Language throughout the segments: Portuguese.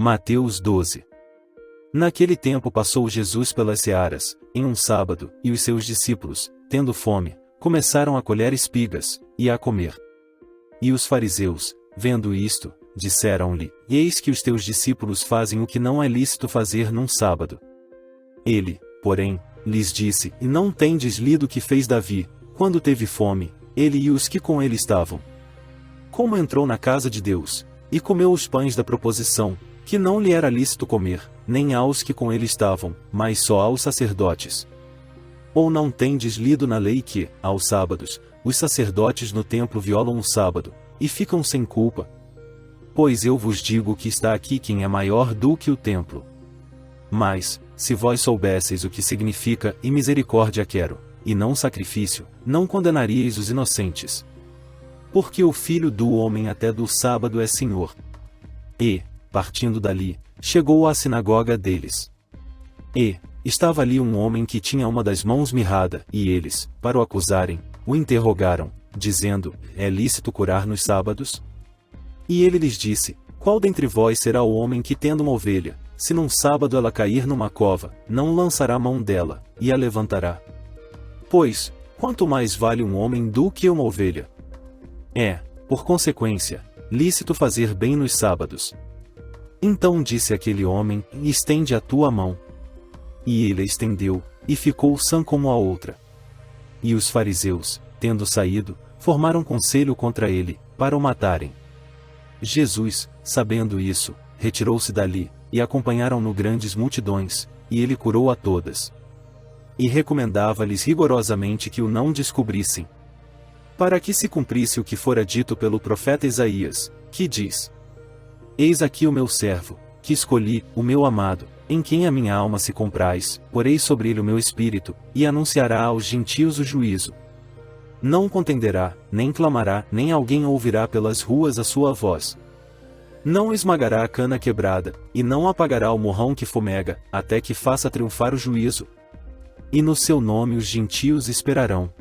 Mateus 12. Naquele tempo passou Jesus pelas searas, em um sábado, e os seus discípulos, tendo fome, começaram a colher espigas, e a comer. E os fariseus, vendo isto, disseram-lhe: Eis que os teus discípulos fazem o que não é lícito fazer num sábado. Ele, porém, lhes disse: E não tendes lido o que fez Davi, quando teve fome, ele e os que com ele estavam? Como entrou na casa de Deus, e comeu os pães da proposição, que não lhe era lícito comer, nem aos que com ele estavam, mas só aos sacerdotes. Ou não tendes lido na lei que, aos sábados, os sacerdotes no templo violam o sábado, e ficam sem culpa? Pois eu vos digo que está aqui quem é maior do que o templo. Mas, se vós soubesseis o que significa e misericórdia quero, e não sacrifício, não condenaríeis os inocentes. Porque o Filho do Homem até do sábado é Senhor. E, partindo dali, chegou à sinagoga deles. E, estava ali um homem que tinha uma das mãos mirrada, e eles, para o acusarem, o interrogaram, dizendo: É lícito curar nos sábados? E ele lhes disse: Qual dentre vós será o homem que, tendo uma ovelha, se num sábado ela cair numa cova, não lançará mão dela, e a levantará? Pois, quanto mais vale um homem do que uma ovelha? É, por consequência, lícito fazer bem nos sábados. Então disse aquele homem: Estende a tua mão. E ele a estendeu, e ficou sã como a outra. E os fariseus, tendo saído, formaram conselho contra ele, para o matarem. Jesus, sabendo isso, retirou-se dali, e acompanharam-no grandes multidões, e ele curou a todas. E recomendava-lhes rigorosamente que o não descobrissem, para que se cumprisse o que fora dito pelo profeta Isaías, que diz: Eis aqui o meu servo, que escolhi, o meu amado, em quem a minha alma se compraz, porei sobre ele o meu espírito, e anunciará aos gentios o juízo. Não contenderá, nem clamará, nem alguém ouvirá pelas ruas a sua voz. Não esmagará a cana quebrada, e não apagará o morrão que fumega, até que faça triunfar o juízo. E no seu nome os gentios esperarão.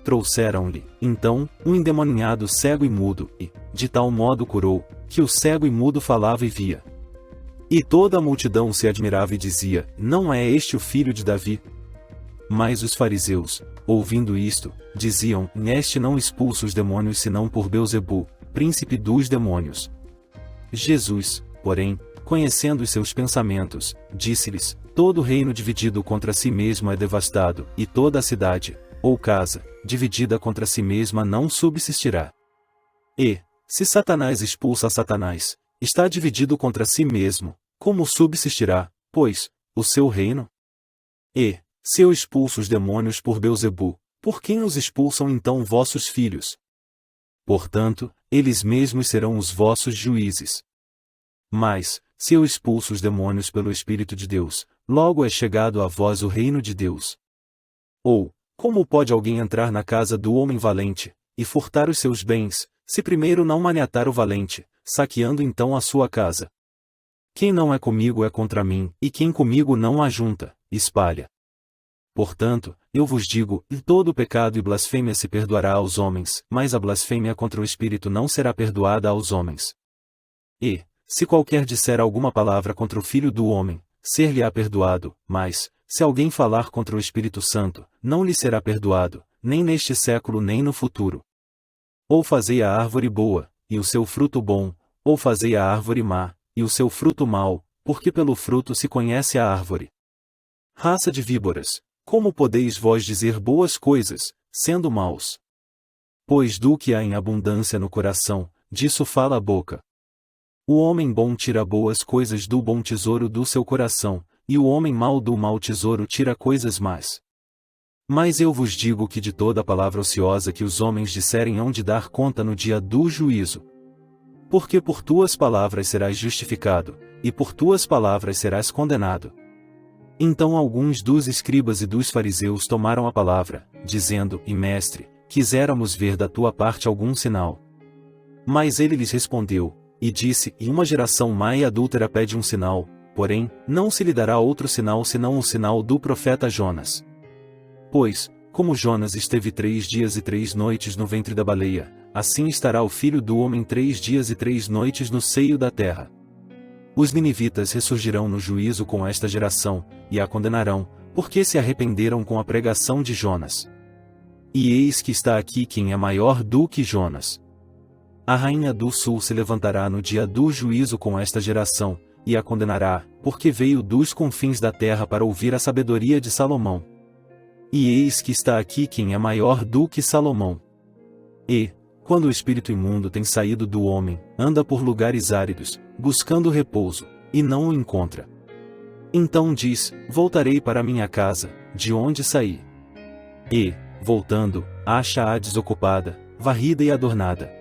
Trouxeram-lhe, então, um endemoninhado cego e mudo, e, de tal modo curou, que o cego e mudo falava e via. E toda a multidão se admirava e dizia: Não é este o filho de Davi? Mas os fariseus, ouvindo isto, diziam: Este não expulsa os demônios senão por Beelzebu, príncipe dos demônios. Jesus, porém, conhecendo os seus pensamentos, disse-lhes: Todo reino dividido contra si mesmo é devastado, e toda a cidade, ou casa, dividida contra si mesma não subsistirá. E, se Satanás expulsa Satanás, está dividido contra si mesmo, como subsistirá, pois, o seu reino? E, se eu expulso os demônios por Beelzebu, por quem os expulsam então vossos filhos? Portanto, eles mesmos serão os vossos juízes. Mas, se eu expulso os demônios pelo Espírito de Deus, logo é chegado a vós o reino de Deus. Ou, como pode alguém entrar na casa do homem valente, e furtar os seus bens, se primeiro não maniatar o valente, saqueando então a sua casa? Quem não é comigo é contra mim, e quem comigo não ajunta, espalha. Portanto, eu vos digo: todo pecado e blasfêmia se perdoará aos homens, mas a blasfêmia contra o Espírito não será perdoada aos homens. E, se qualquer disser alguma palavra contra o Filho do Homem, ser-lhe-á perdoado, mas, se alguém falar contra o Espírito Santo, não lhe será perdoado, nem neste século nem no futuro. Ou fazei a árvore boa, e o seu fruto bom, ou fazei a árvore má, e o seu fruto mau, porque pelo fruto se conhece a árvore. Raça de víboras, como podeis vós dizer boas coisas, sendo maus? Pois do que há em abundância no coração, disso fala a boca. O homem bom tira boas coisas do bom tesouro do seu coração, e o homem mau do mau tesouro tira coisas más. Mas eu vos digo que de toda palavra ociosa que os homens disserem hão de dar conta no dia do juízo. Porque por tuas palavras serás justificado, e por tuas palavras serás condenado. Então alguns dos escribas e dos fariseus tomaram a palavra, dizendo: E mestre, quiséramos ver da tua parte algum sinal. Mas ele lhes respondeu, e disse: E uma geração má e adúltera pede um sinal, porém, não se lhe dará outro sinal senão o sinal do profeta Jonas. Pois, como Jonas esteve 3 dias e 3 noites no ventre da baleia, assim estará o Filho do Homem 3 dias e 3 noites no seio da terra. Os ninivitas ressurgirão no juízo com esta geração, e a condenarão, porque se arrependeram com a pregação de Jonas. E eis que está aqui quem é maior do que Jonas. A rainha do sul se levantará no dia do juízo com esta geração, e a condenará, porque veio dos confins da terra para ouvir a sabedoria de Salomão. E eis que está aqui quem é maior do que Salomão. E, quando o espírito imundo tem saído do homem, anda por lugares áridos, buscando repouso, e não o encontra. Então diz: voltarei para minha casa, de onde saí. E, voltando, acha-a desocupada, varrida e adornada.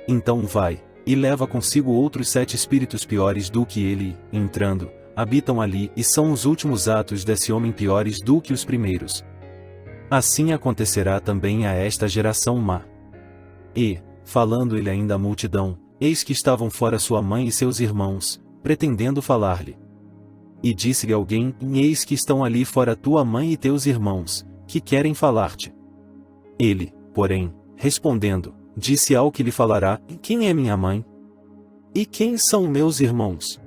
Então vai, e leva consigo outros 7 espíritos piores do que ele, e, entrando, habitam ali, e são os últimos atos desse homem piores do que os primeiros. Assim acontecerá também a esta geração má. E, falando ele ainda à multidão, eis que estavam fora sua mãe e seus irmãos, pretendendo falar-lhe. E disse-lhe alguém: eis que estão ali fora tua mãe e teus irmãos, que querem falar-te. Ele, porém, respondendo, disse ao que lhe falará: quem é minha mãe? E quem são meus irmãos?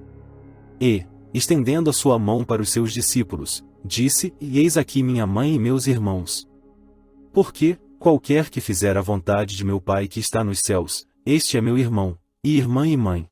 E, estendendo a sua mão para os seus discípulos, disse: eis aqui minha mãe e meus irmãos. Porque, qualquer que fizer a vontade de meu Pai que está nos céus, este é meu irmão, e irmã e mãe.